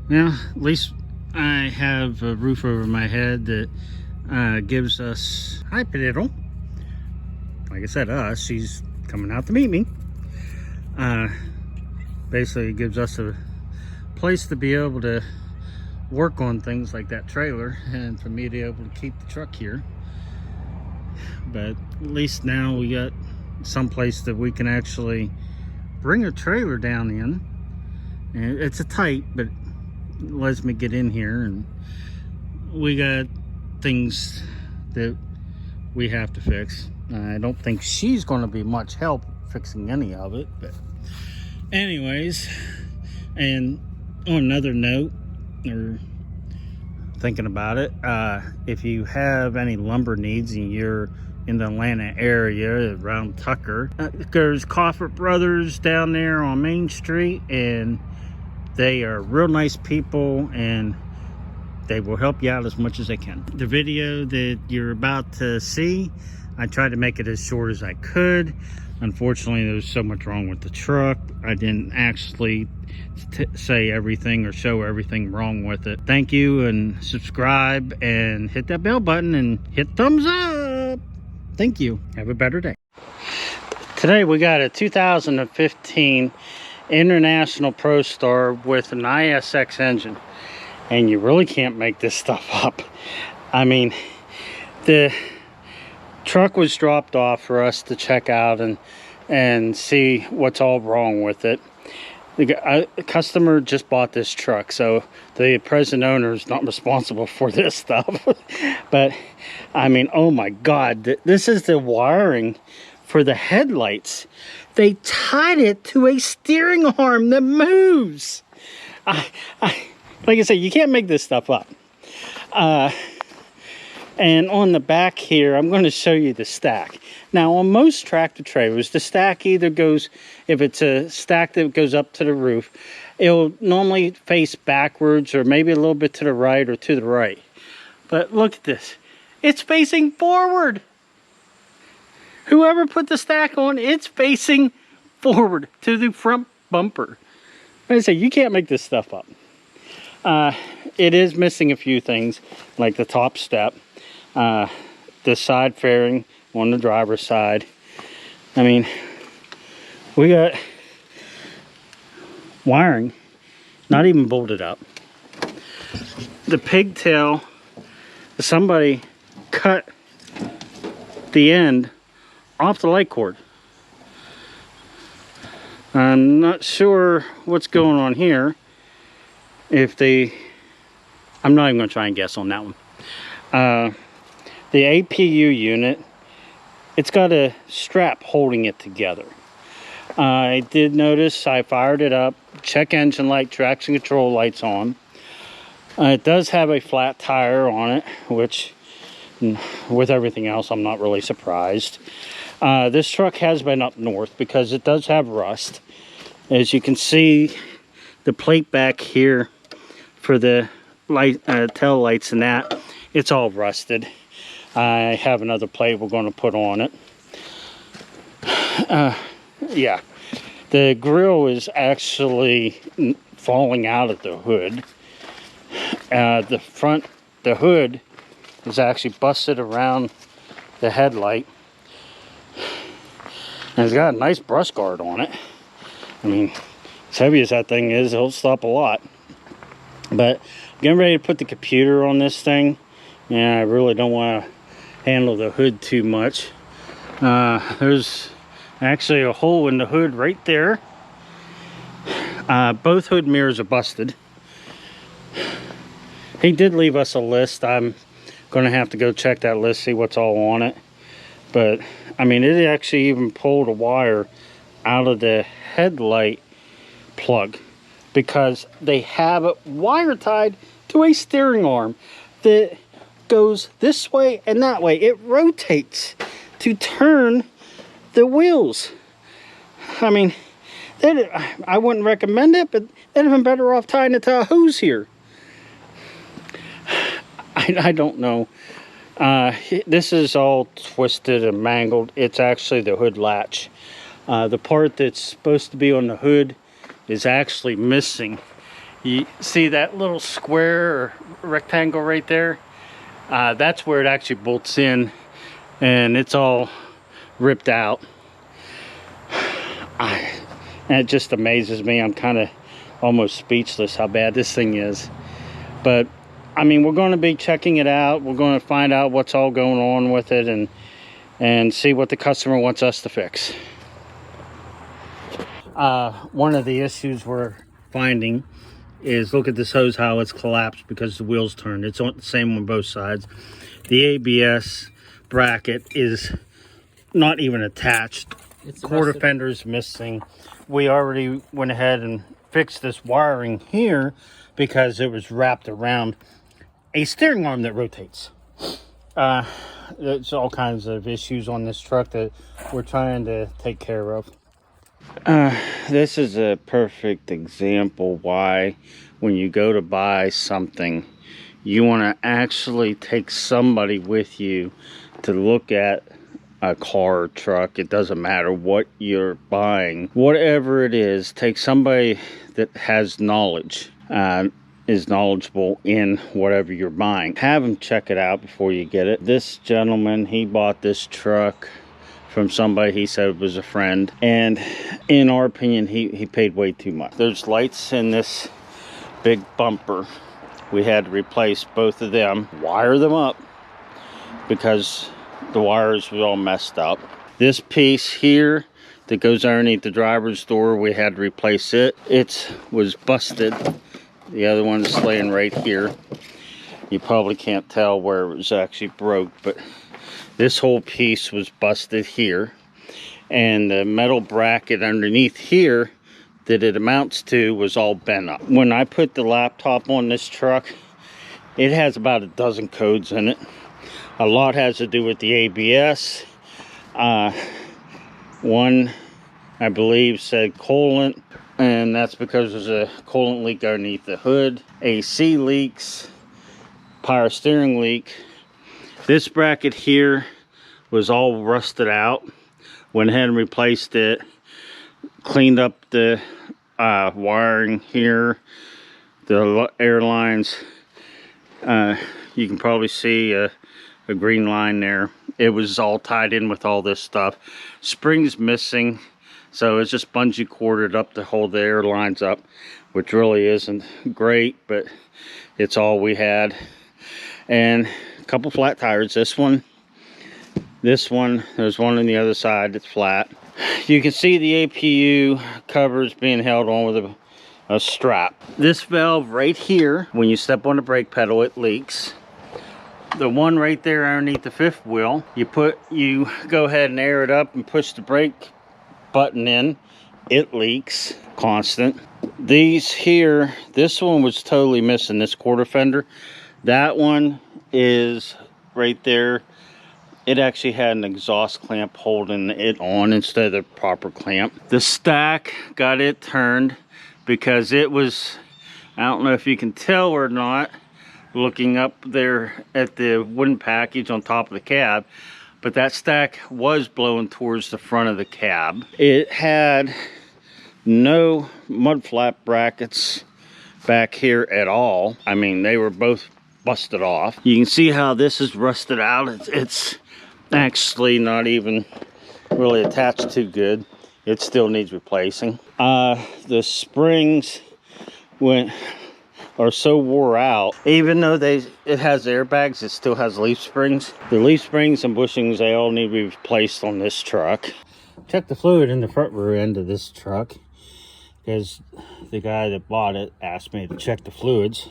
Well, at least I have a roof over my head that gives us... Hi, Piddle. Like I said, she's coming out to meet me. Basically, it gives us a place to be able to work on things like that trailer, and for me to be able to keep the truck here. But at least now we got some place that we can actually bring a trailer down in. And it's a tight, but it lets me get in here, and we got things that we have to fix. I don't think she's going to be much help fixing any of it, but anyways. And on another note, or thinking about it, if you have any lumber needs and you're in the Atlanta area around Tucker, there's Coffert Brothers down there on Main Street, and they are real nice people, and they will help you out as much as they can. The video that you're about to see, I tried to make it as short as I could. Unfortunately, there was so much wrong with the truck, I didn't actually say everything or show everything wrong with it. Thank you, and subscribe and hit that bell button and hit thumbs up. Thank you. Have a better day. Today we got a 2015 International Pro Star with an ISX engine, and you really can't make this stuff up. I mean, the truck was dropped off for us to check out and see what's all wrong with it. The customer just bought this truck, so the present owner is not responsible for this stuff. But I mean, oh my God, this is the wiring for the headlights. They tied it to a steering arm that moves. Like I said, you can't make this stuff up. And on the back here, I'm going to show you the stack. Now, on most tractor trailers, the stack either goes, if it's a stack that goes up to the roof, it'll normally face backwards or maybe a little bit to the right or to the right. But look at this. It's facing forward. Whoever put the stack on, it's facing forward to the front bumper. Like I say, you can't make this stuff up. It is missing a few things, like the top step. The side fairing on the driver's side. I mean, we got wiring not even bolted up. The pigtail, somebody cut the end off the light cord. I'm not sure what's going on here. I'm not even going to try and guess on that one. The APU unit, it's got a strap holding it together. I did notice, I fired it up, check engine light, traction control lights on. It does have a flat tire on it, which with everything else, I'm not really surprised. This truck has been up north because it does have rust. As you can see, the plate back here for the tail lights and that, it's all rusted. I have another plate we're going to put on it. Yeah, the grill is actually falling out of the hood. The hood is actually busted around the headlight. And it's got a nice brush guard on it. I mean, as heavy as that thing is, it'll stop a lot. But I'm getting ready to put the computer on this thing. Yeah, I really don't want to handle the hood too much. There's actually a hole in the hood right there. Both hood mirrors are busted. He did leave us a list. I'm going to have to go check that list, see what's all on it. But I mean, it actually even pulled a wire out of the headlight plug, because they have a wire tied to a steering arm that goes this way and that way. It rotates to turn the wheels. I mean, I wouldn't recommend it, but they'd have been better off tying it to a hose here. I don't know. This is all twisted and mangled. It's actually the hood latch. The part that's supposed to be on the hood is actually missing. You see that little square or rectangle right there? That's where it actually bolts in, and it's all ripped out. And it just amazes me. I'm kind of almost speechless how bad this thing is. But I mean, we're going to be checking it out. We're going to find out what's all going on with it, and see what the customer wants us to fix. One of the issues we're finding is, look at this hose, how it's collapsed because the wheels turned. It's on the same on both sides. The ABS bracket is not even attached. Quarter fender's missing. We already went ahead and fixed this wiring here because it was wrapped around a steering arm that rotates. There's all kinds of issues on this truck that we're trying to take care of. This is a perfect example why when you go to buy something, you want to actually take somebody with you to look at a car or truck. It doesn't matter what you're buying. Whatever it is, take somebody that has knowledge, is knowledgeable in whatever you're buying. Have them check it out before you get it. This gentleman, he bought this truck from somebody he said was a friend, and in our opinion, he paid way too much. There's lights in this big bumper. We had to replace both of them, wire them up because the wires were all messed up. This piece here that goes underneath the driver's door, we had to replace it. It was busted. The other one's laying right here. You probably can't tell where it was actually broke, but this whole piece was busted here. And the metal bracket underneath here that it amounts to was all bent up. When I put the laptop on this truck, it has about a dozen codes in it. A lot has to do with the ABS. One, I believe, said coolant, and that's because there's a coolant leak underneath the hood. AC leaks, power steering leak. This bracket here was all rusted out. Went ahead and replaced it. Cleaned up the wiring here, the air lines. You can probably see a green line there. It was all tied in with all this stuff. Springs missing, so it's just bungee corded up to hold the air lines up, which really isn't great, but it's all we had. And a couple flat tires. This one, there's one on the other side that's flat. You can see the APU covers being held on with a strap. This valve right here, when you step on the brake pedal, it leaks. The one right there underneath the fifth wheel, you go ahead and air it up and push the brake button in, it leaks constant. These here, this one was totally missing, this quarter fender. That one is right there. It actually had an exhaust clamp holding it on instead of the proper clamp. The stack got it turned because it was, I don't know if you can tell or not, looking up there at the wooden package on top of the cab, but that stack was blowing towards the front of the cab. It had no mud flap brackets back here at all. I mean, they were both busted off. You can see how this is rusted out. It's actually not even really attached too good. It still needs replacing. The springs are so wore out. Even though it has airbags, it still has leaf springs. The leaf springs and bushings, they all need to be replaced on this truck. Check the fluid in the front rear end of this truck because the guy that bought it asked me to check the fluids.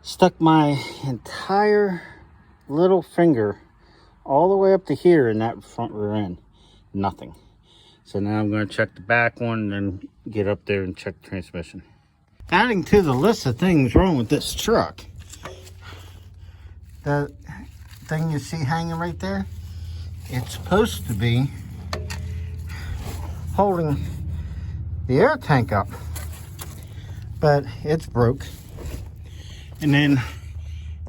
Stuck my entire little finger all the way up to here in that front rear end. Nothing. So now I'm going to check the back one and then get up there and check the transmission. Adding to the list of things wrong with this truck, the thing you see hanging right there, it's supposed to be holding the air tank up, but it's broke. And then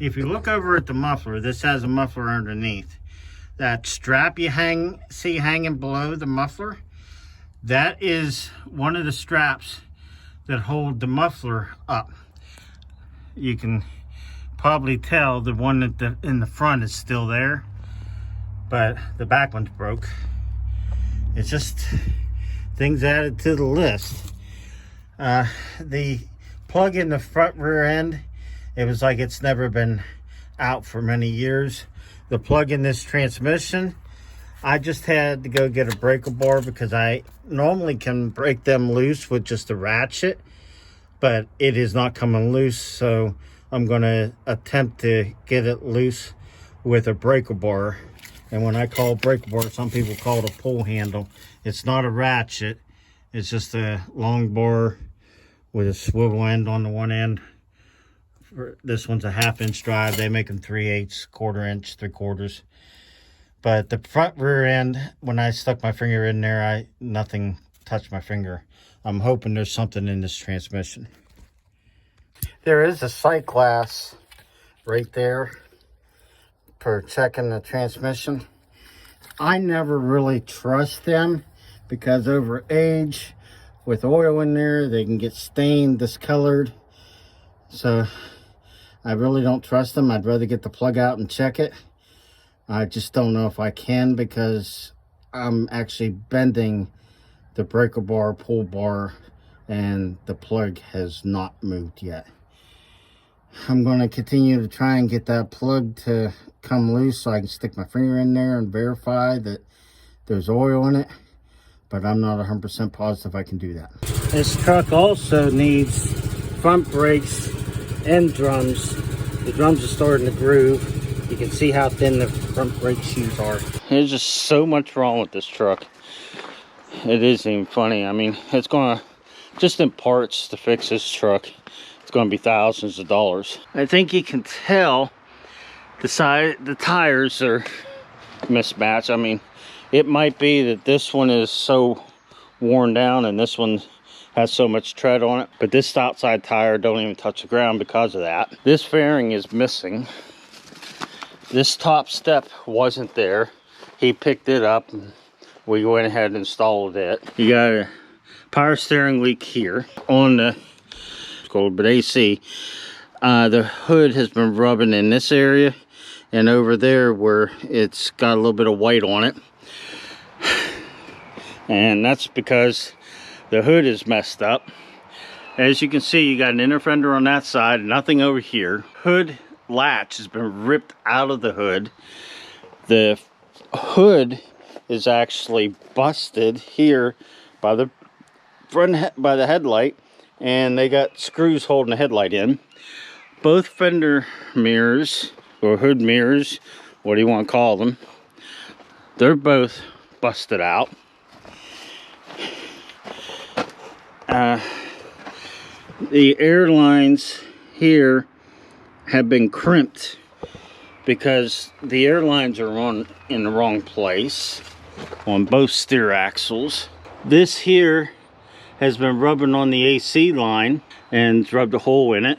if you look over at the muffler, this has a muffler underneath. That strap you see hanging below the muffler, that is one of the straps that hold the muffler up. You can probably tell the one that in the front is still there, but the back one's broke. It's just things added to the list. The plug in the front rear end, it was like it's never been out for many years. The plug in this transmission, I just had to go get a breaker bar because I normally can break them loose with just a ratchet, but it is not coming loose, so I'm going to attempt to get it loose with a breaker bar. And when I call breaker bar, some people call it a pull handle. It's not a ratchet, it's just a long bar with a swivel end on the one end. This one's a 1/2 inch drive. They make them 3/8, 1/4 inch, 3/4. But the front rear end, when I stuck my finger in there, nothing touched my finger. I'm hoping there's something in this transmission. There is a sight glass right there for checking the transmission. I never really trust them because over age, with oil in there, they can get stained, discolored. So I really don't trust them. I'd rather get the plug out and check it. I just don't know if I can because I'm actually bending the breaker bar, pull bar, and the plug has not moved yet. I'm going to continue to try and get that plug to come loose so I can stick my finger in there and verify that there's oil in it, but I'm not 100% positive I can do that. This truck also needs front brakes and drums. The drums are starting to groove. You can see how thin the front brake shoes are. There's just so much wrong with this truck. It isn't even funny. I mean, it's going to, just in parts to fix this truck, it's going to be thousands of dollars. I think you can tell the tires are mismatched. I mean, it might be that this one is so worn down and this one has so much tread on it, but this outside tire don't even touch the ground because of that. This fairing is missing. This top step wasn't there. He picked it up and we went ahead and installed it. You got a power steering leak here on the, it's called but AC. The hood has been rubbing in this area and over there where it's got a little bit of white on it. And that's because the hood is messed up. As you can see, you got an inner fender on that side, nothing over here. Hood latch has been ripped out of the hood. The hood is actually busted here by the by the headlight, and they got screws holding the headlight in. Both fender mirrors, or hood mirrors, what do you want to call them, they're both busted out. The air lines here have been crimped because the air lines are in the wrong place on both steer axles. This here has been rubbing on the AC line and rubbed a hole in it.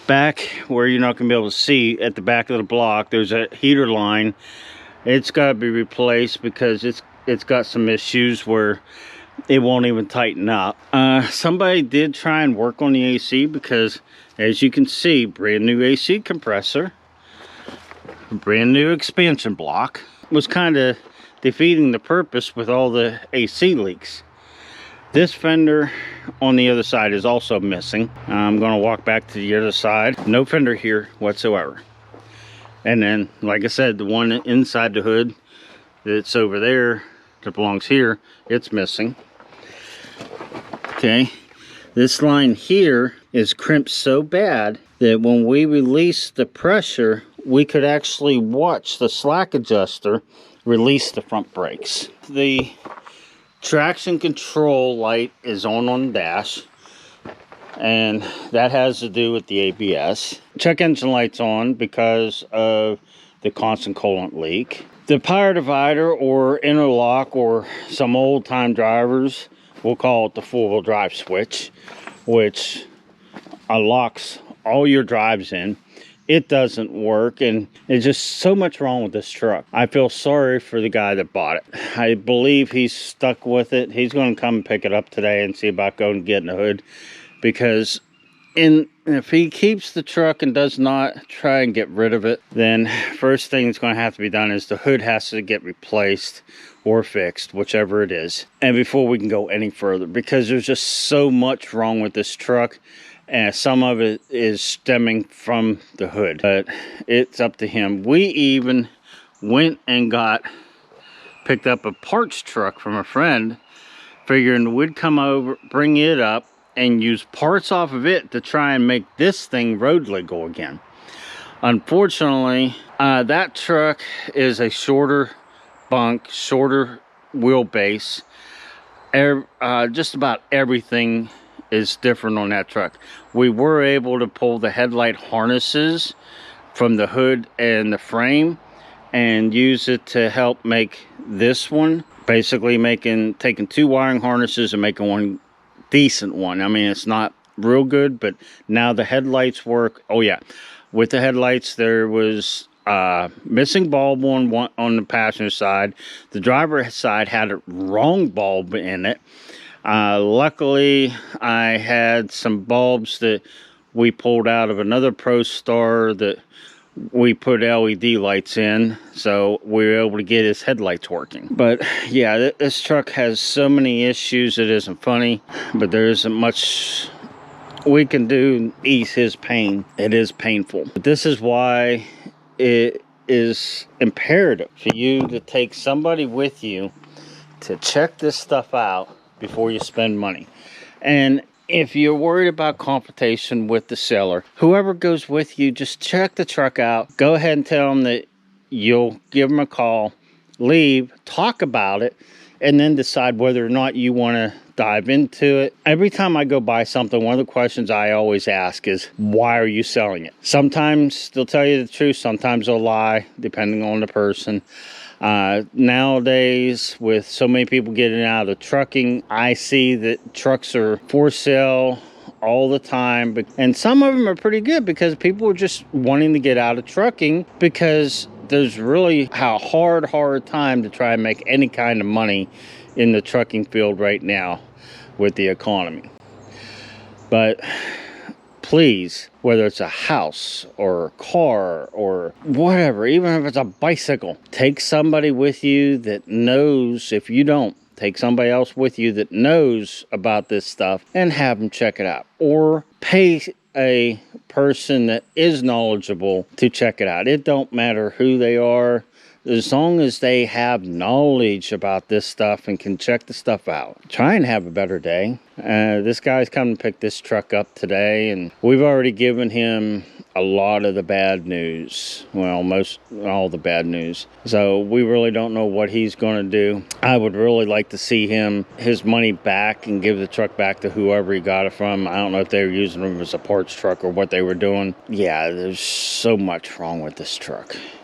Back where you're not going to be able to see at the back of the block, there's a heater line. It's got to be replaced because it's got some issues where it won't even tighten up. Somebody did try and work on the AC because, as you can see, brand new AC compressor, brand new expansion block, was kind of defeating the purpose with all the AC leaks. This fender on the other side is also missing. I'm going to walk back to the other side. No fender here whatsoever. And then, like I said, the one inside the hood that's over there that belongs here, it's missing. Okay, this line here is crimped so bad that when we release the pressure, we could actually watch the slack adjuster release the front brakes. The traction control light is on the dash, and that has to do with the ABS. Check engine light's on because of the constant coolant leak. The power divider or interlock, or some old time drivers will call it the 4-wheel drive switch, which unlocks all your drives in. it doesn't work, and there's just so much wrong with this truck. I feel sorry for the guy that bought it. I believe he's stuck with it. He's going to come pick it up today and see about going and getting the hood, because if he keeps the truck and does not try and get rid of it, then first thing that's going to have to be done is the hood has to get replaced or fixed, whichever it is, and before we can go any further, because there's just so much wrong with this truck. And some of it is stemming from the hood, but it's up to him. We even went and picked up a parts truck from a friend, figuring we'd come over, bring it up, and use parts off of it to try and make this thing road legal again. Unfortunately, that truck is a shorter bunk, shorter wheelbase. Just about everything is different on that truck. We were able to pull the headlight harnesses from the hood and the frame and use it to help make this one, basically taking two wiring harnesses and making one decent one. I mean, it's not real good, but now the headlights work. Oh yeah, with the headlights there was missing bulb on the passenger side. The driver side had a wrong bulb in it. Luckily, I had some bulbs that we pulled out of another ProStar that we put LED lights in, so we were able to get his headlights working. But yeah, this truck has so many issues, it isn't funny, but there isn't much we can do to ease his pain. It is painful. But this is why it is imperative for you to take somebody with you to check this stuff out before you spend money. And if you're worried about confrontation with the seller, whoever goes with you, just check the truck out. Go ahead and tell them that you'll give them a call, leave, talk about it, and then decide whether or not you want to dive into it. Every time I go buy something, one of the questions I always ask is, why are you selling it? Sometimes they'll tell you the truth, sometimes they'll lie, depending on the person. Nowadays, with so many people getting out of trucking, I see that trucks are for sale all the time, and some of them are pretty good because people are just wanting to get out of trucking, because there's really a hard time to try and make any kind of money in the trucking field right now with the economy. But please, whether it's a house or a car or whatever, even if it's a bicycle, take somebody with you that knows. If you don't, take somebody else with you that knows about this stuff and have them check it out, or pay a person that is knowledgeable to check it out. It don't matter who they are, as long as they have knowledge about this stuff and can check the stuff out. Try and have a better day. This guy's coming to pick this truck up today, and we've already given him a lot of the bad news. Well, all the bad news. So we really don't know what he's going to do. I would really like to see his money back and give the truck back to whoever he got it from. I don't know if they were using it as a parts truck or what they were doing. Yeah, there's so much wrong with this truck.